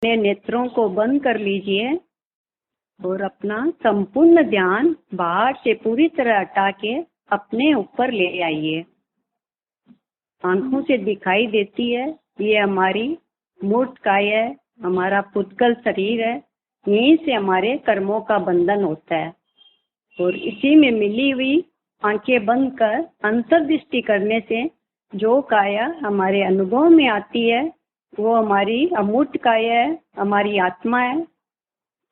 अपने नेत्रों को बंद कर लीजिए और अपना संपूर्ण ध्यान बाहर से पूरी तरह हटा के अपने ऊपर ले आइए। आंखों से दिखाई देती है ये हमारी मूर्त काय है, हमारा पुद्गल शरीर है। यहीं से हमारे कर्मों का बंधन होता है और इसी में मिली हुई आंखें बंद कर अंतर्दृष्टि करने से जो काया हमारे अनुभव में आती है वो हमारी अमूर्त काया है, हमारी आत्मा है।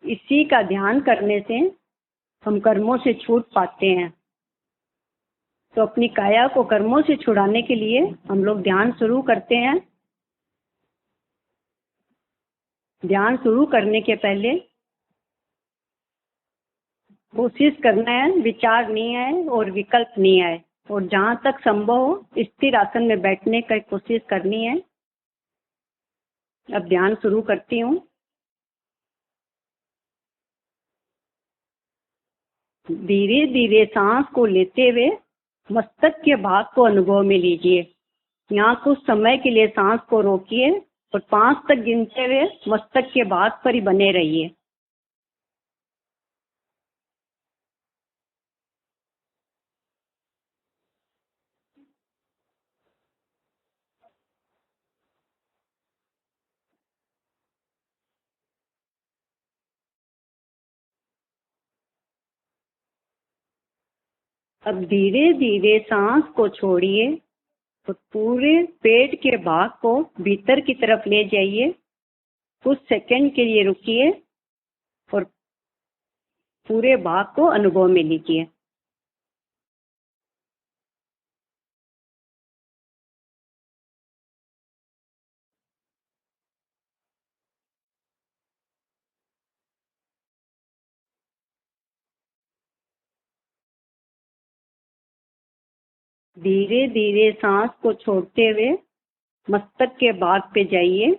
इसी का ध्यान करने से हम कर्मों से छूट पाते हैं। तो अपनी काया को कर्मों से छुड़ाने के लिए हम लोग ध्यान शुरू करते हैं। ध्यान शुरू करने के पहले कोशिश करना है विचार नहीं आए और विकल्प नहीं आए, और जहाँ तक संभव हो स्थिर आसन में बैठने की कोशिश करनी है। अब ध्यान शुरू करती हूँ। धीरे धीरे सांस को लेते हुए मस्तक के भाग को अनुभव में लीजिए। यहाँ कुछ समय के लिए सांस को रोकिए और 5 तक गिनते हुए मस्तक के भाग पर ही बने रहिए। अब धीरे धीरे सांस को छोड़िए और पूरे पेट के भाग को भीतर की तरफ ले जाइए। कुछ सेकंड के लिए रुकिए और पूरे भाग को अनुभव में लीजिए। धीरे धीरे सांस को छोड़ते हुए मस्तक के भाग पे जाइए।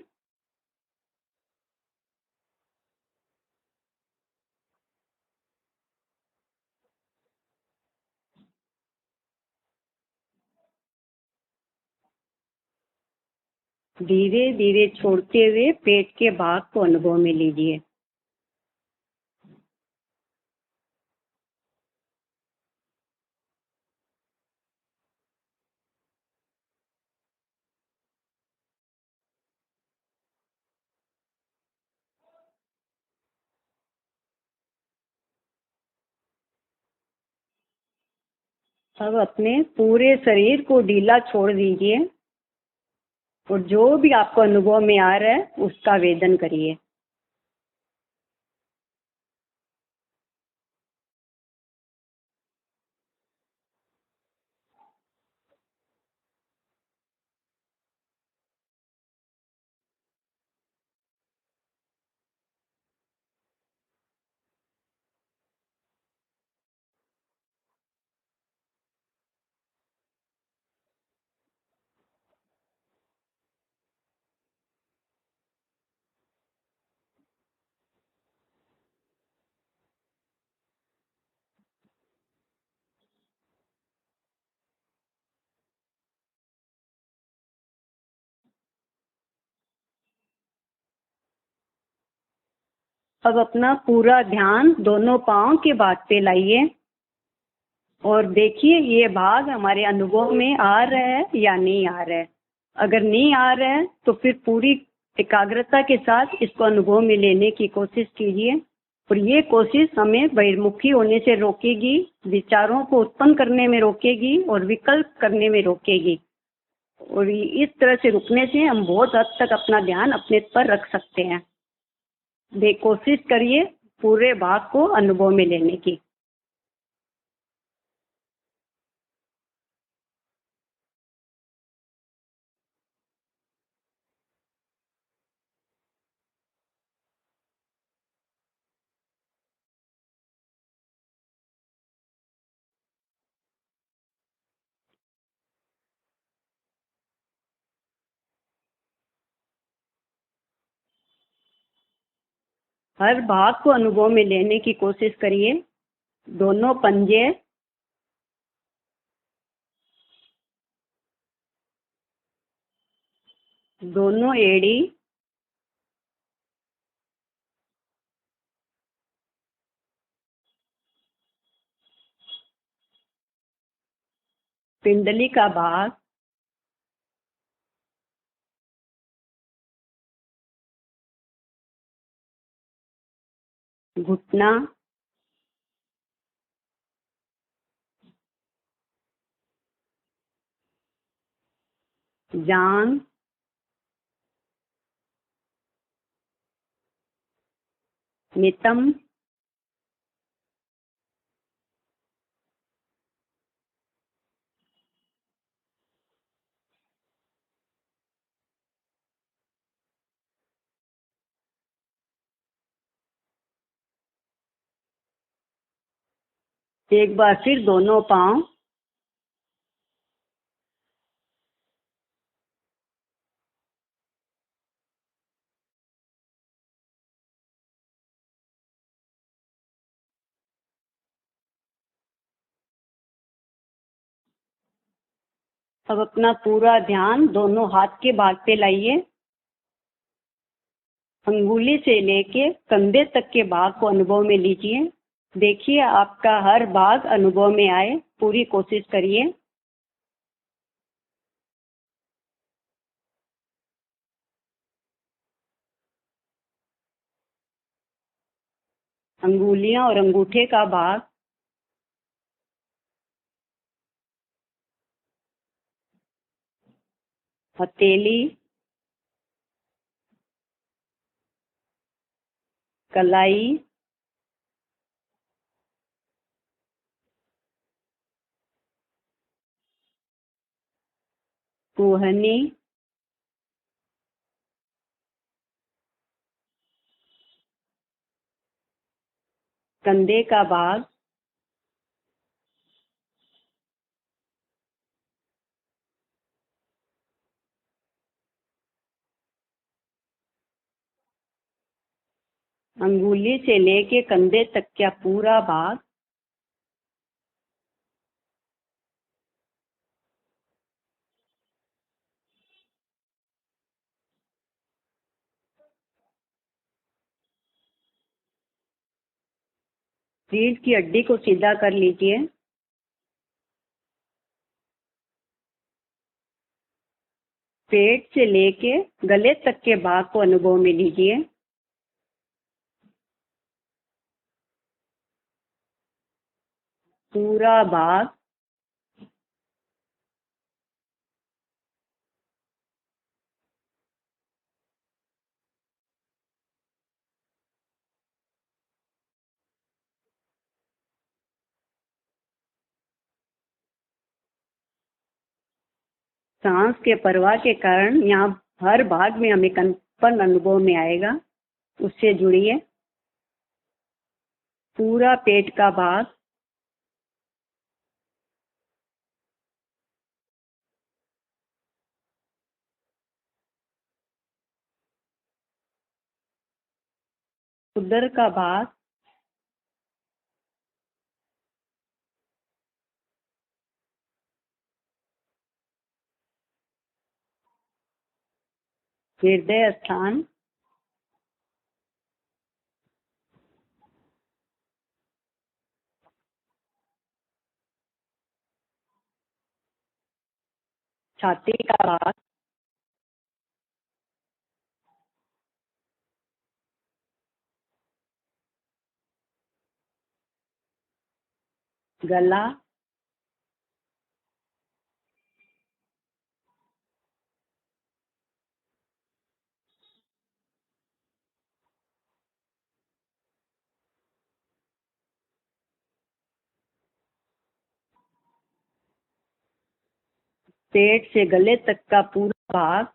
धीरे धीरे छोड़ते हुए पेट के भाग को अनुभव में लीजिए। अब अपने पूरे शरीर को ढीला छोड़ दीजिए और जो भी आपको अनुभव में आ रहा है उसका वेदन करिए। अब अपना पूरा ध्यान दोनों पांव के भाग पे लाइए और देखिए ये भाग हमारे अनुभव में आ रहा है या नहीं आ रहा है। अगर नहीं आ रहा है तो फिर पूरी एकाग्रता के साथ इसको अनुभव में लेने की कोशिश कीजिए और ये कोशिश हमें बहिर्मुखी होने से रोकेगी, विचारों को उत्पन्न करने में रोकेगी और विकल्प करने में रोकेगी। और इस तरह से रुकने से हम बहुत हद तक अपना ध्यान अपने पर रख सकते हैं। कोशिश करिए पूरे भाग को अनुभव में लेने की। हर भाग को अनुभव में लेने की कोशिश करिए। दोनों पंजे, दोनों एड़ी, पिंडली का भाग, घुटना, जांघ, नितंब, एक बार फिर दोनों पांव, अब अपना पूरा ध्यान दोनों हाथ के भाग पे लाइए। अंगुली से लेके कंधे तक के भाग को अनुभव में लीजिए। देखिए आपका हर भाग अनुभव में आए, पूरी कोशिश करिए। अंगुलियां और अंगूठे का भाग, हथेली, कलाई, कुहनी, कंधे का भाग, अंगुली से लेके कंधे तक का पूरा भाग, रीढ़ की हड्डी को सीधा कर लीजिए। पेट से लेके गले तक के भाग को अनुभव में लीजिए। पूरा भाग, सांस के प्रवाह के कारण यहाँ हर भाग में हमें कंपन अनुभव में आएगा, उससे जुड़िए। पूरा पेट का भाग, उदर का भाग, हृदय स्थान, छाती का भाग, गला, पेट से गले तक का पूरा भाग,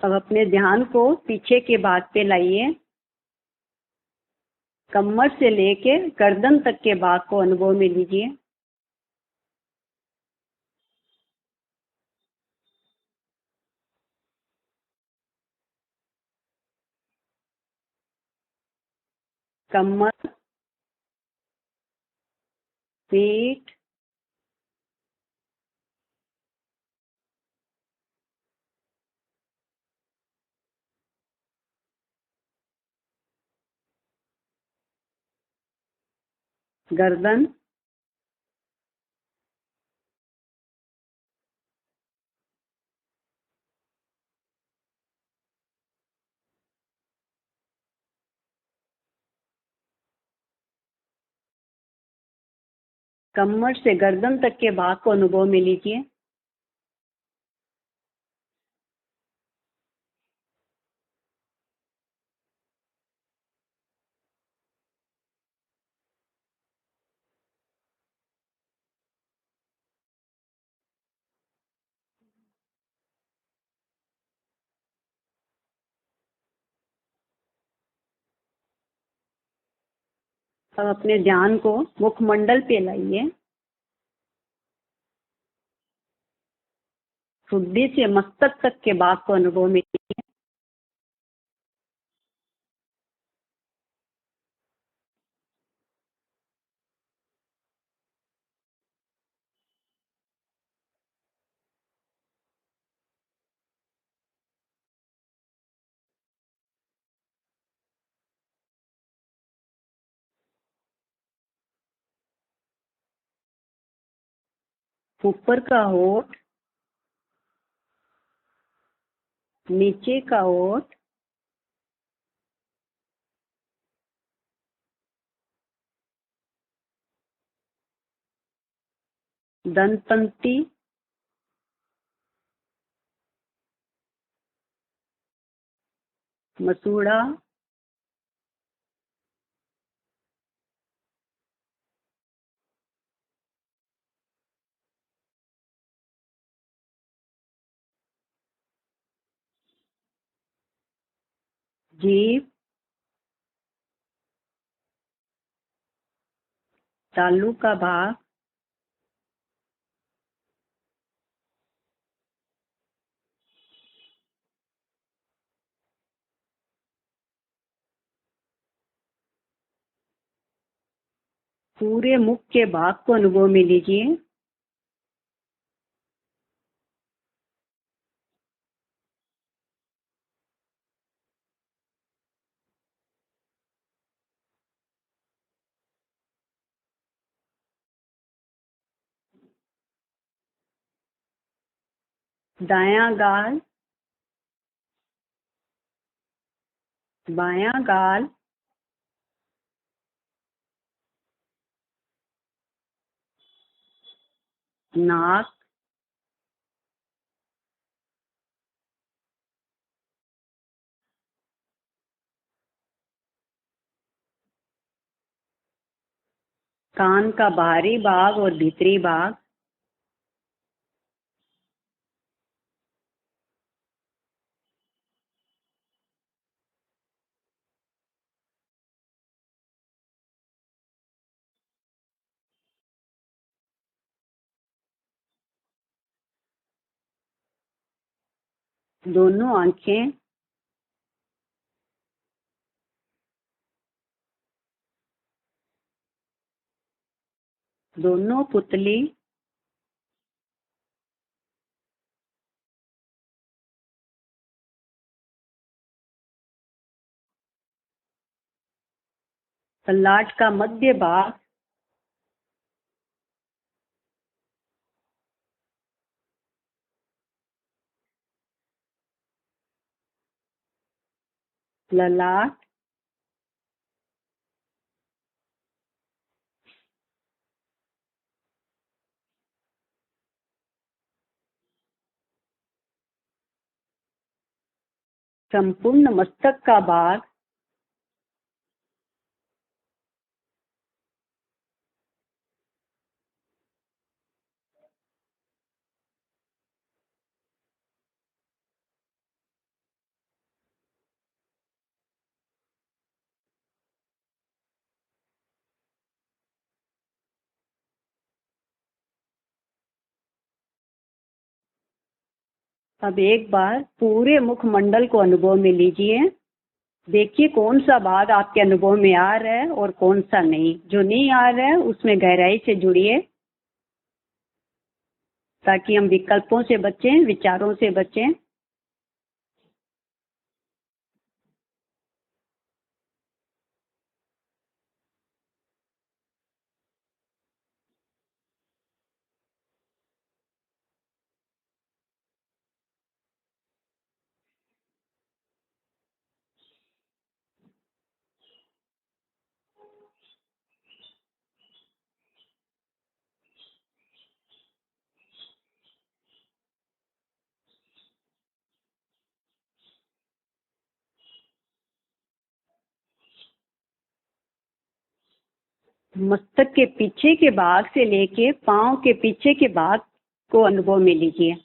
अब अपने ध्यान को पीछे के भाग पे लाइए। कमर से लेके गर्दन तक के भाग को अनुभव में लीजिए। कमर, पीठ, गर्दन, कमर से गर्दन तक के भाग को अनुभव में लीजिए। अब अपने ध्यान को मुखमंडल पे लाइए। ठुड्डी से मस्तक तक के भाग को अनुभव में लीजिए। ऊपर का होठ, नीचे का होठ, दंतपंक्ति, मसूड़ा, जीभ, तालू का भाग, पूरे मुख के भाग को अनुभव में लीजिए। दायां गाल, बायां गाल, नाक, कान का बाहरी भाग और भीतरी भाग, दोनों आंखें, दोनों पुतली, ललाट का मध्य भाग, ललाट, संपूर्ण मस्तक का भाग, अब एक बार पूरे मुखमंडल को अनुभव में लीजिए। देखिए कौन सा भाग आपके अनुभव में आ रहा है और कौन सा नहीं। जो नहीं आ रहा है उसमें गहराई से जुड़िए, ताकि हम विकल्पों से बचें, विचारों से बचें। मस्तक के पीछे के भाग से लेके पांव के पीछे के भाग को अनुभव में लीजिए।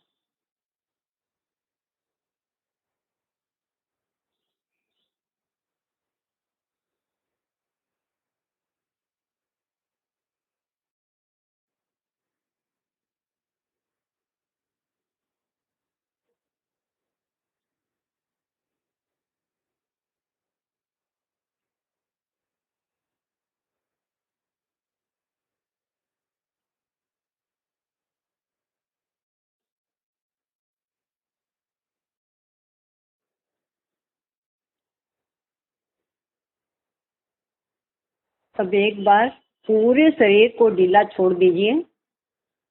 अब एक बार पूरे शरीर को ढीला छोड़ दीजिए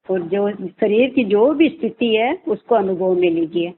और जो शरीर की जो भी स्थिति है उसको अनुभव में लीजिए।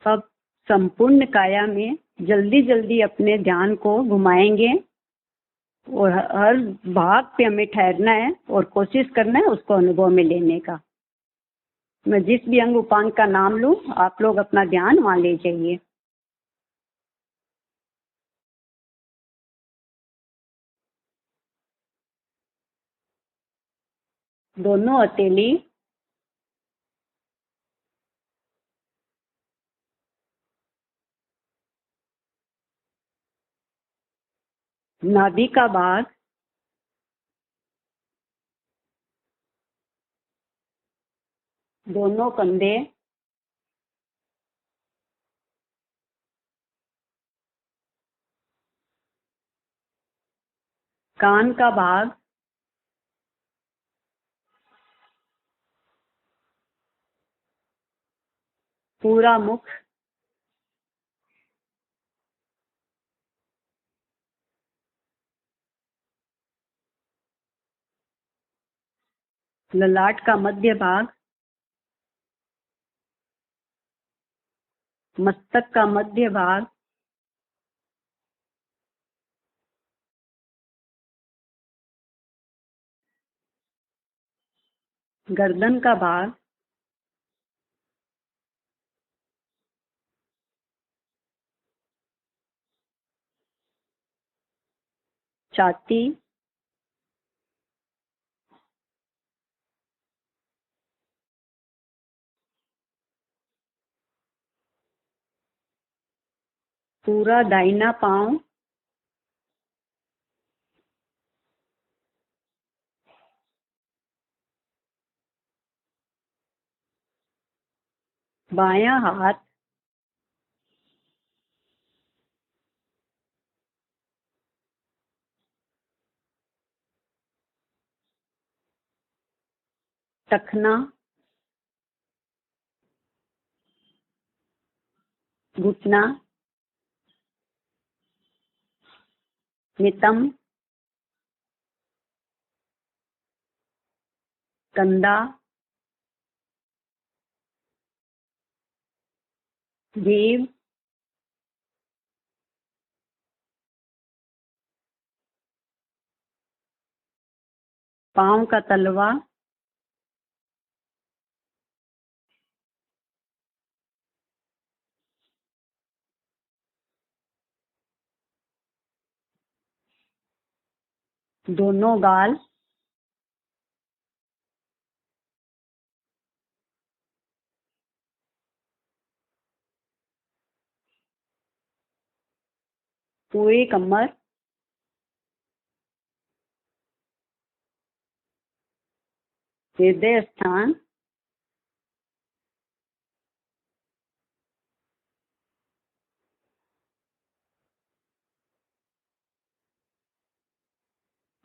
अब संपूर्ण काया में जल्दी जल्दी अपने ध्यान को घुमाएंगे और हर भाग पे हमें ठहरना है और कोशिश करना है उसको अनुभव में लेने का। मैं जिस भी अंग उपांग का नाम लूं, आप लोग अपना ध्यान वहां ले जाइए। दोनों हथेली, नाभि का भाग, दोनों कंधे, कान का भाग, पूरा मुख, ललाट का मध्य भाग, मस्तक का मध्य भाग, गर्दन का भाग, छाती, पूरा दाहिना पांव, बायां हाथ, टखना, घुटना, नितंब, कंधा, जीभ, पाँव का तलवा, दोनों गाल, पूरी कमर, हृदय स्थान,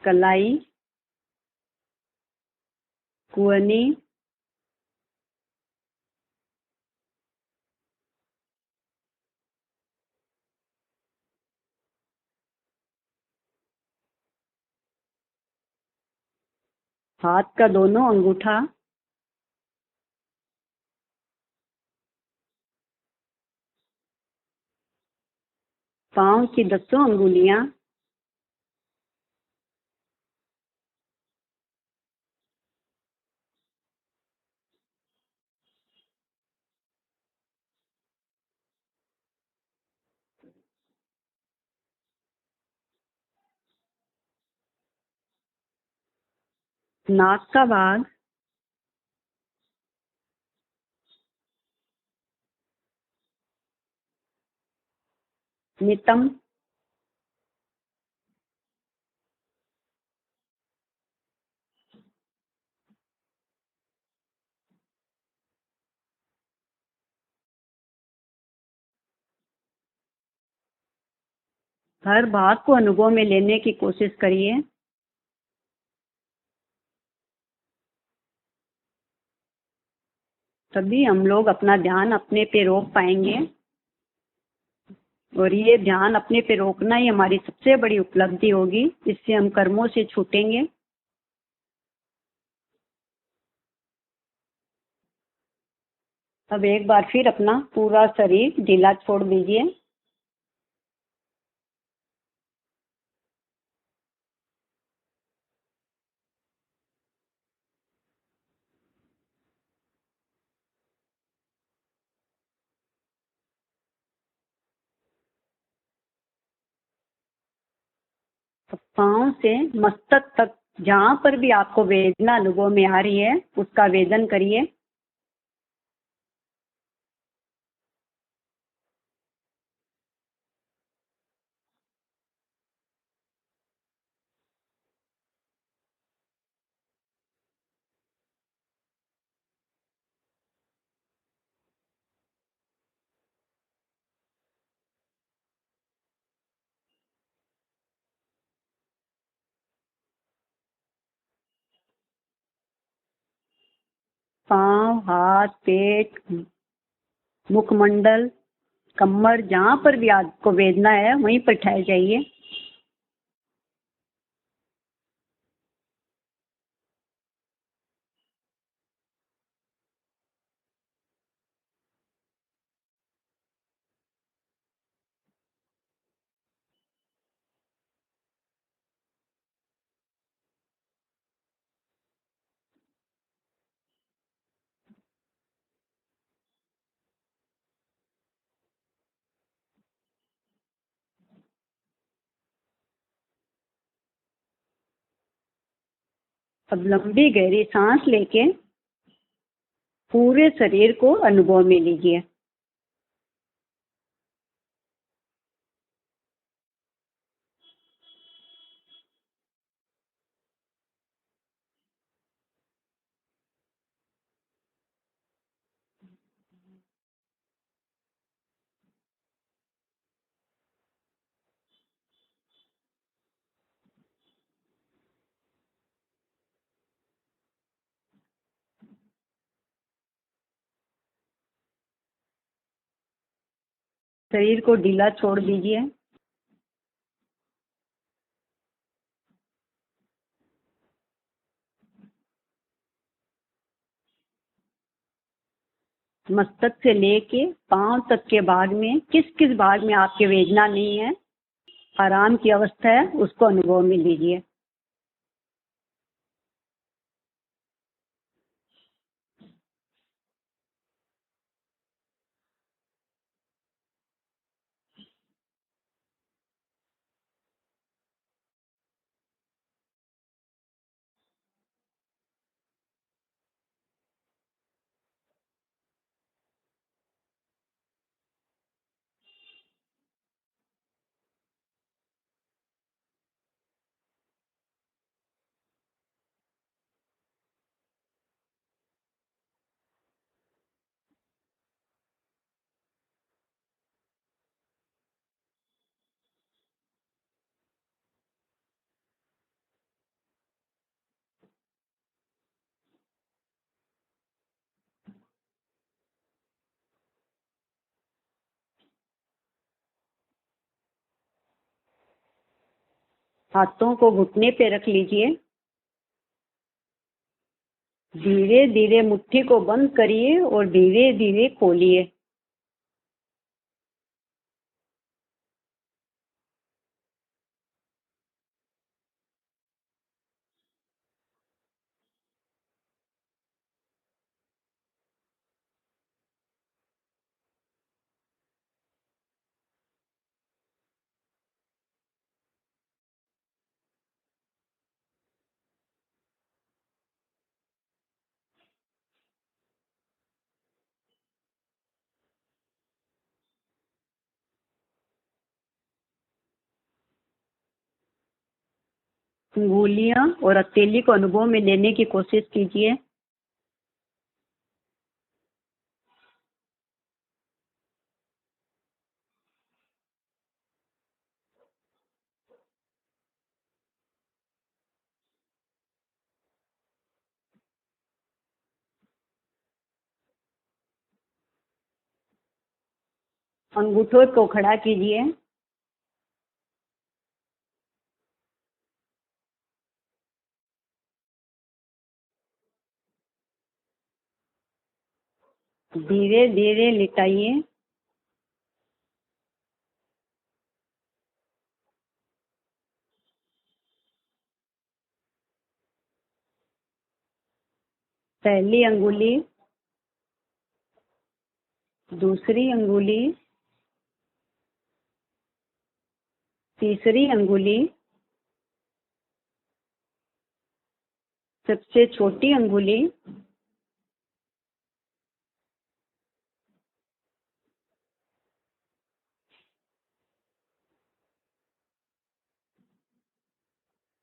कलाई, कुहनी, हाथ का दोनों अंगूठा, पाँव की 10 अंगुलियां, नाक का भाग, नितंब, हर भाग को अनुभव में लेने की कोशिश करिए। तभी हम लोग अपना ध्यान अपने पे रोक पाएंगे, और ये ध्यान अपने पे रोकना ही हमारी सबसे बड़ी उपलब्धि होगी। इससे हम कर्मों से छूटेंगे। अब एक बार फिर अपना पूरा शरीर ढीला छोड़ दीजिए। पांव से मस्तक तक जहां पर भी आपको वेदना अनुभव में आ रही है उसका वेदन करिए। पांव, हाथ, पेट, मुखमंडल, कमर, जहां पर भी आपको वेदना है वहीं पर ठहर जाइए। अब लंबी गहरी सांस लेके पूरे शरीर को अनुभव में लीजिए। शरीर को ढीला छोड़ दीजिए। मस्तक से लेके पांव तक के भाग में किस किस भाग में आपके वेदना नहीं है, आराम की अवस्था है, उसको अनुभव में लीजिए। हाथों को घुटने पे रख लीजिए। धीरे धीरे मुट्ठी को बंद करिए और धीरे धीरे खोलिए। अंगुलियां और हथेली को अनुभव में लेने की कोशिश कीजिए। अंगूठों को खड़ा कीजिए। धीरे धीरे लिटाइए। पहली अंगुली, दूसरी अंगुली, तीसरी अंगुली, सबसे छोटी अंगुली,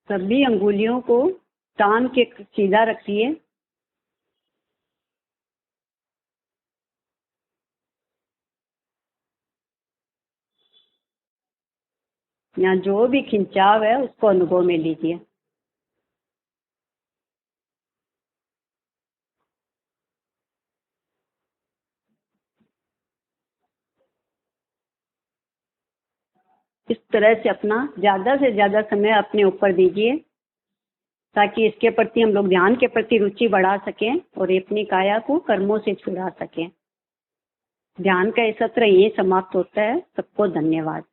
सभी अंगुलियों को टान के सीधा रखिए। यहाँ जो भी खिंचाव है उसको अनुभव में लीजिए। इस तरह से अपना ज्यादा से ज्यादा समय अपने ऊपर दीजिए ताकि इसके प्रति हम लोग ध्यान के प्रति रुचि बढ़ा सकें और अपनी काया को कर्मों से छुड़ा सकें। ध्यान का ये सत्र यही समाप्त होता है। सबको धन्यवाद।